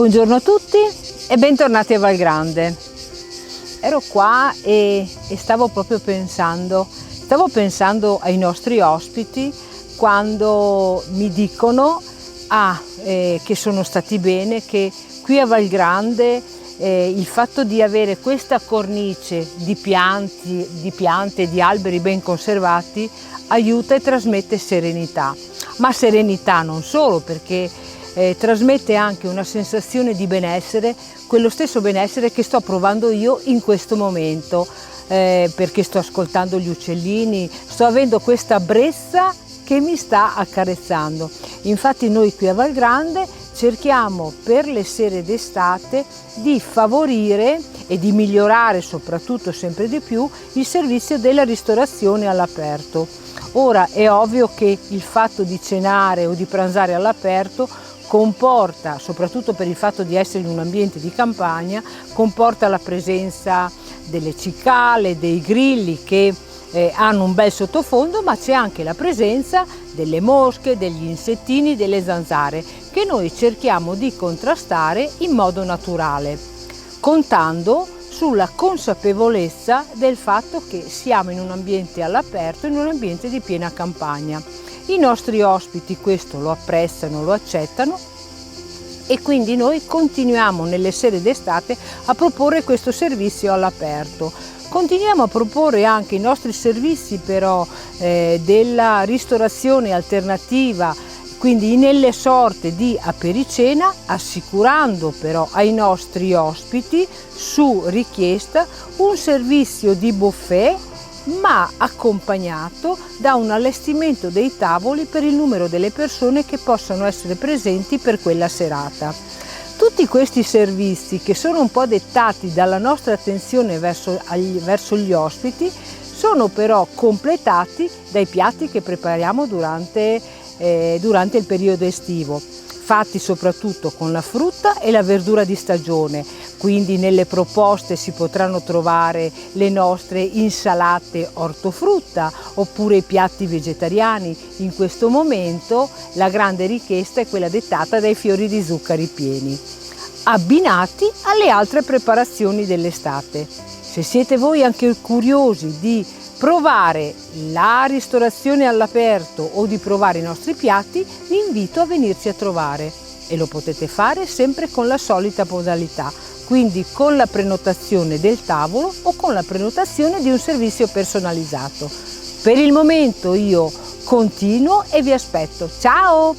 Buongiorno a tutti e bentornati a Val Grande. Ero qua e stavo proprio pensando ai nostri ospiti quando mi dicono che sono stati bene, che qui a Val Grande il fatto di avere questa cornice di piante, di alberi ben conservati aiuta e trasmette serenità, ma serenità non solo, perché trasmette anche una sensazione di benessere, quello stesso benessere che sto provando io in questo momento, perché sto ascoltando gli uccellini, sto avendo questa brezza che mi sta accarezzando. Infatti noi qui a Val Grande cerchiamo per le sere d'estate di favorire e di migliorare soprattutto sempre di più il servizio della ristorazione all'aperto. Ora è ovvio che il fatto di cenare o di pranzare all'aperto comporta, soprattutto per il fatto di essere in un ambiente di campagna, comporta la presenza delle cicale, dei grilli che hanno un bel sottofondo, ma c'è anche la presenza delle mosche, degli insettini, delle zanzare, che noi cerchiamo di contrastare in modo naturale, contando sulla consapevolezza del fatto che siamo in un ambiente all'aperto, in un ambiente di piena campagna. I nostri ospiti questo lo apprezzano, lo accettano e quindi noi continuiamo nelle sere d'estate a proporre questo servizio all'aperto. Continuiamo a proporre anche i nostri servizi però della ristorazione alternativa, quindi nelle sorte di apericena, assicurando però ai nostri ospiti su richiesta un servizio di buffet, ma accompagnato da un allestimento dei tavoli per il numero delle persone che possano essere presenti per quella serata. Tutti questi servizi, che sono un po' dettati dalla nostra attenzione verso gli ospiti, sono però completati dai piatti che prepariamo durante il periodo estivo, fatti soprattutto con la frutta e la verdura di stagione. Quindi nelle proposte si potranno trovare le nostre insalate ortofrutta oppure i piatti vegetariani. In questo momento la grande richiesta è quella dettata dai fiori di zuccheri pieni, abbinati alle altre preparazioni dell'estate. Se siete voi anche curiosi di provare la ristorazione all'aperto o di provare i nostri piatti, vi invito a venirci a trovare e lo potete fare sempre con la solita modalità, quindi con la prenotazione del tavolo o con la prenotazione di un servizio personalizzato. Per il momento io continuo e vi aspetto. Ciao!